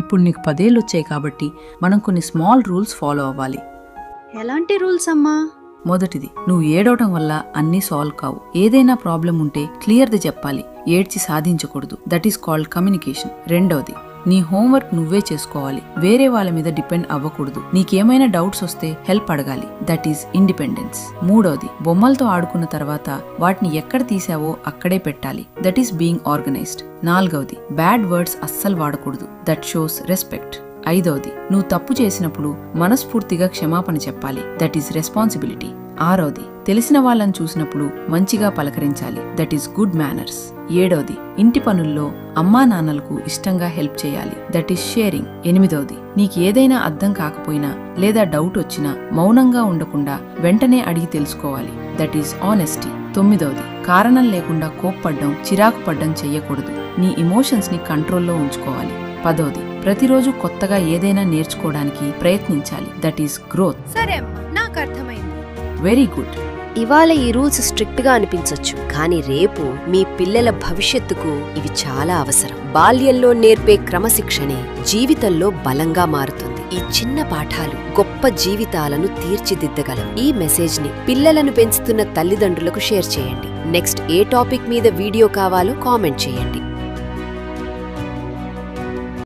ఇప్పుడు నీకు 10 ఏళ్ళు వచ్చాయి కాబట్టి మనం కొన్ని స్మాల్ రూల్స్ ఫాలో అవ్వాలి. ఎలాంటి రూల్స్ అమ్మా? మొదటిది, నువ్వు ఏడవటం వల్ల అన్నీ సాల్వ్ కావు. ఏదైనా ప్రాబ్లం ఉంటే క్లియర్ది చెప్పాలి, ఏడ్చి సాధించకూడదు. That is called communication. రెండవది, నీ హోంవర్క్ నువ్వే చేసుకోవాలి, వేరే వాళ్ళ మీద డిపెండ్ అవ్వకూడదు. నీకేమైనా డౌట్స్ వస్తే హెల్ప్ అడగాలి. That is independence. మూడవది, బొమ్మలతో ఆడుకున్న తర్వాత వాటిని ఎక్కడ తీసావో అక్కడే పెట్టాలి. That is being organised. నాలుగవది, బ్యాడ్ వర్డ్స్ అస్సలు వాడకూడదు. That shows respect. ఐదవది, నువ్వు తప్పు చేసినప్పుడు మనస్ఫూర్తిగా క్షమాపణ చెప్పాలి. That is responsibility. ఆరవది, తెలిసిన వాళ్ళని చూసినప్పుడు మంచిగా పలకరించాలి. That is good manners. ఏడవది, ఇంటి పనుల్లో అమ్మా నాన్నలకు ఇష్టంగా హెల్ప్ చేయాలి. That is sharing. ఎనిమిదవది, నీకు ఏదైనా అర్థం కాకపోయినా లేదా డౌట్ వచ్చినా మౌనంగా ఉండకుండా వెంటనే అడిగి తెలుసుకోవాలి. That is honesty. తొమ్మిదవది, కారణం లేకుండా కోప్పడ్డం, చిరాకు పడ్డం చెయ్యకూడదు. నీ ఎమోషన్స్ ని కంట్రోల్లో ఉంచుకోవాలి. పదవది, ప్రతిరోజు కొత్తగా ఏదైనా నేర్చుకోవడానికి ప్రయత్నించాలి. That is growth. సరే అమ్మా, నాకు అర్థమైంది. Very good. ఇవాళ ఈ రూల్స్ స్ట్రిక్ట్ గా అనిపించొచ్చు, కానీ రేపు మీ పిల్లల భవిష్యత్తుకు ఇవి చాలా అవసరం. బాల్యంలో నేర్పే క్రమశిక్షణే జీవితంలో బలంగా మారుతుంది. ఈ చిన్న పాఠాలు గొప్ప జీవితాలను తీర్చిదిద్దగలవు. ఈ మెసేజ్ ని పిల్లలను పెంచుతున్న తల్లిదండ్రులకు షేర్ చేయండి. నెక్స్ట్ ఏ టాపిక్ మీద వీడియో కావాలో కామెంట్ చేయండి.